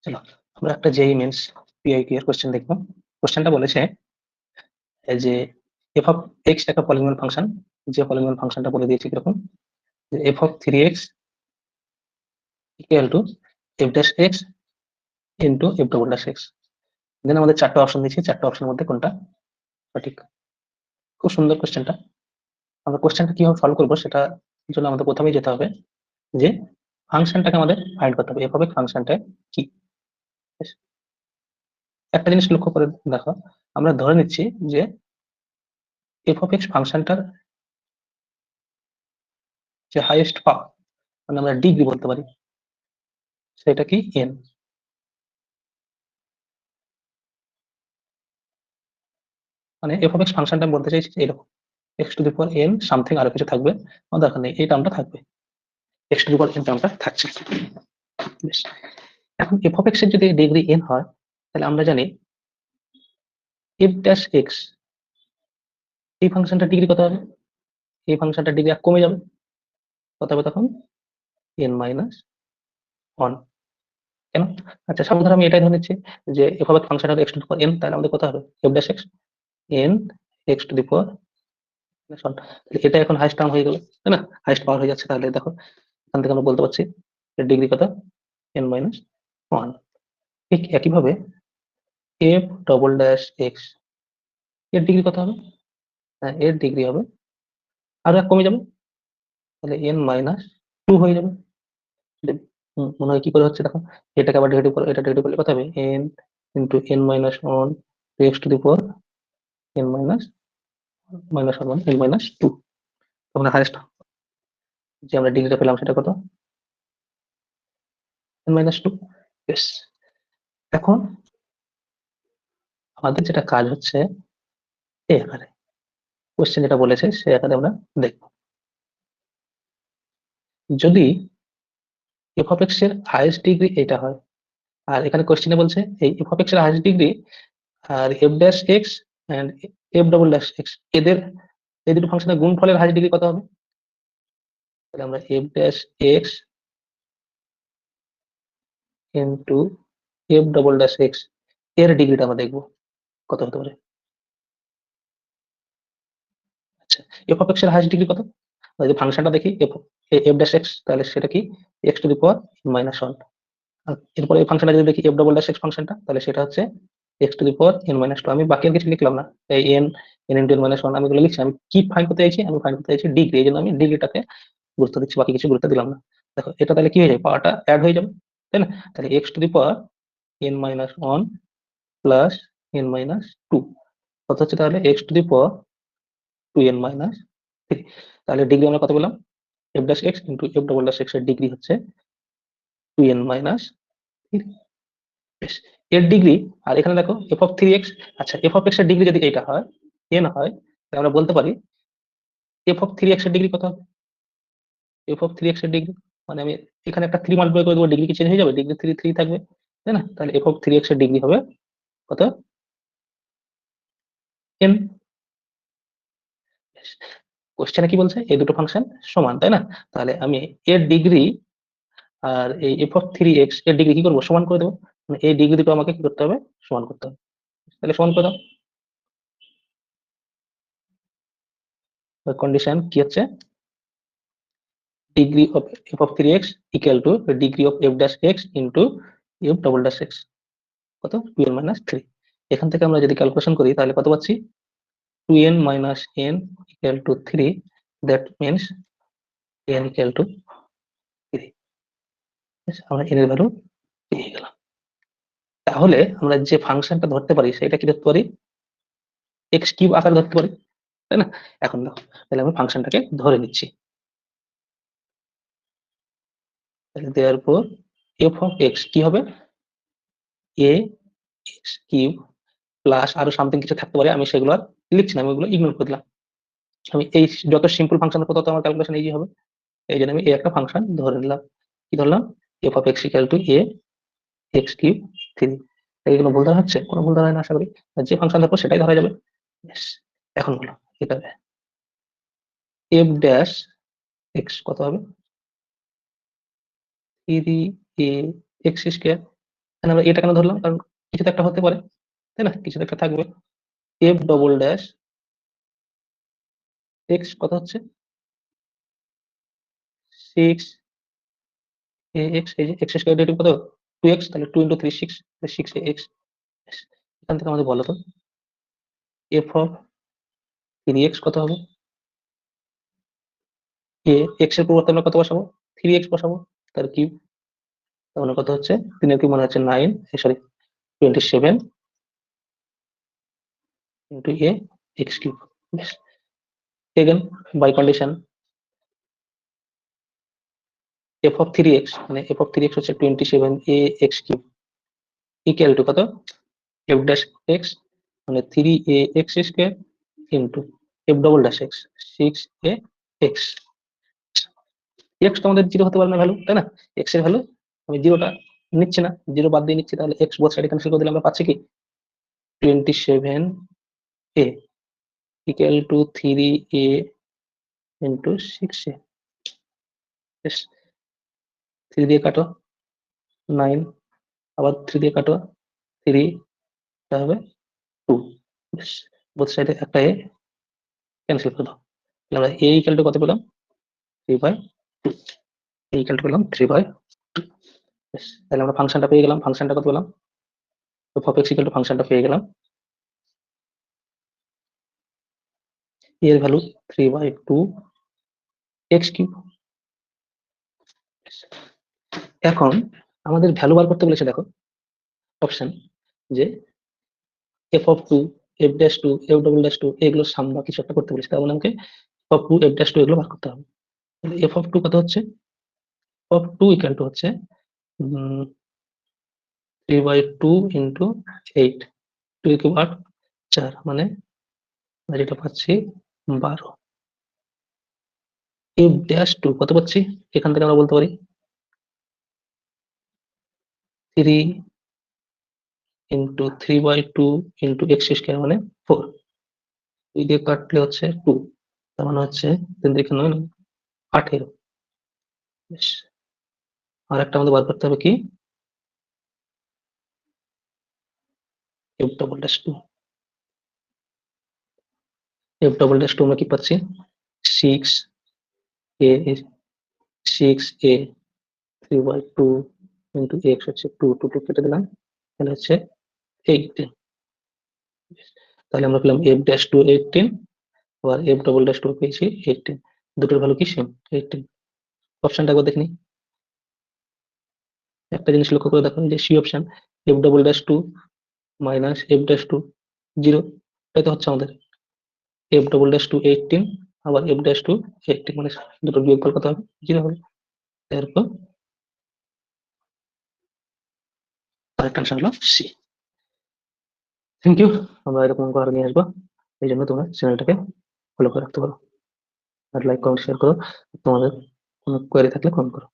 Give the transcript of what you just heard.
চলো আমরা একটা জেই মেন্স পিআইকিউ এর কোশ্চেন দেখবো। কোশ্চেনটা বলেছে যে এফ অফ এক্স একটা পলিনোমিয়াল ফাংশন, যে পলিনোমিয়াল ফাংশনটা বলে দিয়েছে কিরকম, যে F of 3x equal to F dash X into F double dash X. Then আমাদের চারটা অপশন দিয়েছে, চারটা অপশনের মধ্যে কোনটা সঠিক। খুব সুন্দর কোশ্চেনটা। আমরা কোশ্চেনটা কিভাবে সলভ করবো সেটা জন্য আমাদের প্রথমেই যেতে হবে যে ফাংশনটাকে আমাদের ফাইন্ড করতে হবে, এফ অফ এক্স ফাংশনটা কি। একটা জিনিস লক্ষ্য করে দেখো, আমরা ধরে নিচ্ছি যে এফ অফ এক্স ফাংশনটার যে হাইয়েস্ট পাওয়ার, মানে আমরা ডিগ্রি বলতে পারি, সেটা কি এন। মানে এফ অফ এক্স ফাংশনটা আমি বলতে চাইছি যে এরকম X to the power N something আরো কিছু থাকবে, আমার দরকার নেই, এই টার্মটা থাকবে, X to the power N টার্মটা থাকছে। বেশ। এখন এফ অফ এক্স এর যদি ডিগ্রি এন হয়, তাহলে আমরা জানি এফ ড্যাশ এক্স এই ফাংশনটা ডিগ্রি কত হবে, এই ফাংশনটা ডিগ্রি কমে যাবে, কত হবে তখন এন মাইনাস ওয়ান। কেন? আচ্ছা সাবধানে আমি এটাই ধরে নিচ্ছি যে এফ অফ এক্স ফাংশন হবে x to the power N, তাহলে আমাদের কত হবে F dash x N x to the power one. এটা এখন হাইস্ট টার্ম হয়ে গেল, তাই না? হাইস্ট পাওয়ার হয়ে যাচ্ছে, তাহলে দেখো এখান থেকে আমরা বলতে পারছি এর ডিগ্রি কত এন মাইনাস ওয়ান। ঠিক একইভাবে এফ ডবল ড্যাশ এক্স এর ডিগ্রি কত হবে, হ্যাঁ এর ডিগ্রি হবে আরো এক কমে যাবে, তাহলে এন মাইনাস টু হয়ে যাবে। মনে হয় কি করে হচ্ছে দেখো, এটাকে আবার ডিভাইড করো, এটা ডিভাইড করলে কত হবে N into N minus one X to the power N minus minus one N minus two. তখন হাইয়েস্ট যে আমরা ডিগ্রিটা পেলাম সেটা কত এন মাইনাস টু। বেশ। এখন আমাদের যেটা কাজ হচ্ছে এই আকারে, কোশ্চেন যেটা বলেছে সে আকারে আমরা দেখবো। যদি এফ অফ এক্স এর হাইয়েস্ট ডিগ্রি এটা হয়, আর এখানে কোশ্চেনে বলছে এই এফ অফ এক্স এর হাইয়েস্ট ডিগ্রি আর F dash X and F double dash X এদের এই দুটো ফাংশনের গুণফলের হাইয়েস্ট ডিগ্রি কত হবে, তাহলে আমরা F dash X into F double dash X এর ডিগ্রিটা আমরা দেখবো কত হতে পারে। আচ্ছা এফ অফ এক্স এর হাইয়েস্ট ডিগ্রি কত, যদি ফাংশনটা দেখি এফ এফ ড্যাশ এক্স, তাহলে সেটা কি x to the power minus one. এরপরে এই ফাংশনটা যদি দেখি এফ ডবল ড্যাশ এক্স ফাংশনটা, তাহলে সেটা হচ্ছে X to the power N minus two. আমি বাকি আর কিছু লিখলাম না, এই N N into N minus one আমি এগুলো লিখছি। আমি কি ফাইন্ড করতে চাইছি, আমি ফাইন্ড করতে চাইছি ডিগ্রি, এই জন্য আমি ডিগ্রিটাকে গুরুত্ব দিচ্ছি, বাকি কিছু গুরুত্ব দিলাম না। দেখো এটা তাহলে কি হয়ে যায়, পাওয়ারটা অ্যাড হয়ে যাবে, তাই না? তাহলে X to the power N minus one plus N minus two কত হচ্ছে, তাহলে X to the power two N minus three. তাহলে ডিগ্রি আমরা কত পেলাম, F dash X into F double dash X এর ডিগ্রি হচ্ছে টু এন মাইনাস থ্রি। বেশ। এর ডিগ্রি, আর এখানে দেখো এফ অফ থ্রি এক্স, আচ্ছা এফ অফ এক্স এর ডিগ্রি যদি এটা হয় এন হয়, তাহলে আমরা বলতে পারি এফ অফ থ্রি এক্স এর ডিগ্রি কত হবে, এফ অফ থ্রি এক্স এর ডিগ্রি, মানে আমি এখানে একটা থ্রি মাল্টিপ্লাই করে দেবো, ডিগ্রি কি চেঞ্জ হয়ে যাবে, ডিগ্রি থ্রি থ্রি থাকবে, তাই না? তাহলে এফ অফ থ্রি এক্স এর ডিগ্রি হবে কত এন। কোশ্চেনে কি বলছে এই দুটো ফাংশন সমান, তাই না? তাহলে আমি এর ডিগ্রি আর এই এফ অফ থ্রি এক্স এর ডিগ্রি কি করবো, সমান করে দেবো। মানে এই ডিগ্রি দুটো আমাকে কি করতে হবে, সমান করতে হবে। তাহলে সমান করে দাও, কন্ডিশন কি হচ্ছে degree of F of three X equal to degree of F dash X into F double dash X কত টু এন মাইনাস থ্রি। এখান থেকে আমরা যদি ক্যালকুলেশন করি তাহলে কত পাচ্ছি, two N minus N equal to three, that means N equal to three. আমরা এন এর ভ্যালু পেয়ে গেলাম। তাহলে আমরা যে ফাংশনটা ধরতে পারি সেটা কি ধরতে পারি, এক্স কিউব আকারে ধরতে পারি, তাই না? এখন দেখো তাহলে আমি ফাংশনটাকে ধরে নিচ্ছি, তাহলে দেওয়ার পর এফ অফ এক্স কি হবে এ এক্স কিউব প্লাস আরো সামথিং কিছু থাকতে পারে, আমি সেগুলো আর লিখছি না, আমি ওগুলো ইগনোর করে দিলাম। আমি এই যত সিম্পল ফাংশন তত আমার ক্যালকুলেশন ইজি হবে, এই জন্য আমি এই একটা ফাংশন ধরে নিলাম। কি ধরলাম, F of x equal two A x cube three. এই কোনো ভুল ধরা হচ্ছে, কোনো ভুল ধরা হয় না আশা করি, আর যে ফাংশন ধরবো সেটাই ধরা যাবে। Yes. এখন বলো এটা এফ ড্যাশ এক্স কত হবে থ্রি এ এক্স স্কোয়ার, তাহলে আমরা এটা কেন ধরলাম? কারণ কিছু তো একটা হতে পারে, তাই না? কিছু তো একটা থাকবে। এফ ডবল ড্যাশ এক্স কত হচ্ছে? 6 এ এক্স, এই যে এক্স স্কয়ার ডেরিভেটিভ কত? 2x, তাহলে 2 × 3 6, 6 এ এক্স। এখান থেকে আমাদের বলো তো এফ অফ 3x কত হবে? এক্স এর পরিবর্তে আমরা কত বসাবো? 3x বসাবো, তার কিউব। তার মানে কত হচ্ছে? 3 এর কিউব মানে হচ্ছে 9, sorry 27 into a x cube. Again by condition f of 3x, মানে f of 3x হচ্ছে 27 a x cube equal to কত? f dash x মানে 3 a x square into f double dash x 6 a x। x তো আমাদের 0 হতে পারে না value, তাই না? x এর ভ্যালু আমি 0টা নিচ্ছি না, 0 বাদ দিয়ে নিচ্ছি, তাহলে x বোথ সাইডে ক্যান্সেল করে দিলে আমরা পাচ্ছি কি 27a equal to 3a into 6a। 3 দিয়ে কাটো 9, আবার 3 দিয়ে কাটো 3, এটা হবে 2। বোথ সাইডে একটা a ক্যান্সেল করে দাও, তাহলে আমরা a ইকুয়াল টু কত পেলাম? 3/2। a ইকুয়াল টু পেলাম 3/2। তাহলে আমরা ফাংশনটা পেয়ে গেলাম। ফাংশনটা কত পেলাম? f of x equal to ফাংশনটা পেয়ে গেলাম, a এর ভ্যালু 3/2 x কিউব। এখন আমাদের ভ্যালু বার করতে বলেছে, দেখো অপশন যে f of 2, f dash 2, f double dash 2 এগুলোর সাম বা কিছু একটা করতে বলেছে, তার মানে আমাকে f of 2, f dash 2 এগুলো বার করতে হবে। তাহলে f of 2 কত হচ্ছে? f of 2 ইকুয়াল টু হচ্ছে 3/2 ইন্টু 8, 2 কিউব 8, 4 মানে যেটা পাচ্ছি 12। f dash 2 কত পাচ্ছি? এখান থেকে আমরা বলতে পারি 3 ইন্টু 3/2 ইন্টু x স্কয়ার মানে 4। 2 দিয়ে কাটলে হচ্ছে 2, তার মানে হচ্ছে 3 দিয়ে 9, 18। বেশ, আর একটা আমাদের বার করতে হবে কি f double dash 2। f double dash 2 আমরা কি পাচ্ছি? 6a 6a 3/2 ইন্টু x হচ্ছে 2, 2 কেটে দিলাম, তাহলে হচ্ছে 18। তাহলে আমরা পেলাম f dash 2 18, আবার f double dash 2 পেয়েছি 18। দুটোর ভ্যালু কি সেম, 18। অপশনটা একবার দেখে নিই। একটা জিনিস লক্ষ্য করে দেখো, যে C option f double dash 2 minus f dash 2 0, এটাই তো হচ্ছে আমাদের f double dash 2 18, আবার f dash 2 18, মানে দুটো বিয়োগফল কত হবে? 0 হবে। এরপর আরেকটা আনসার হলো সি। Thank you. আমরা এরকম অঙ্ক আরো নিয়ে আসবো, এই জন্য তোমরা চ্যানেলটাকে ফলো করে রাখতে পারো, আর লাইক কমেন্ট শেয়ার করো। তোমাদের কোনো কোয়েরি থাকলে কমেন্ট করো।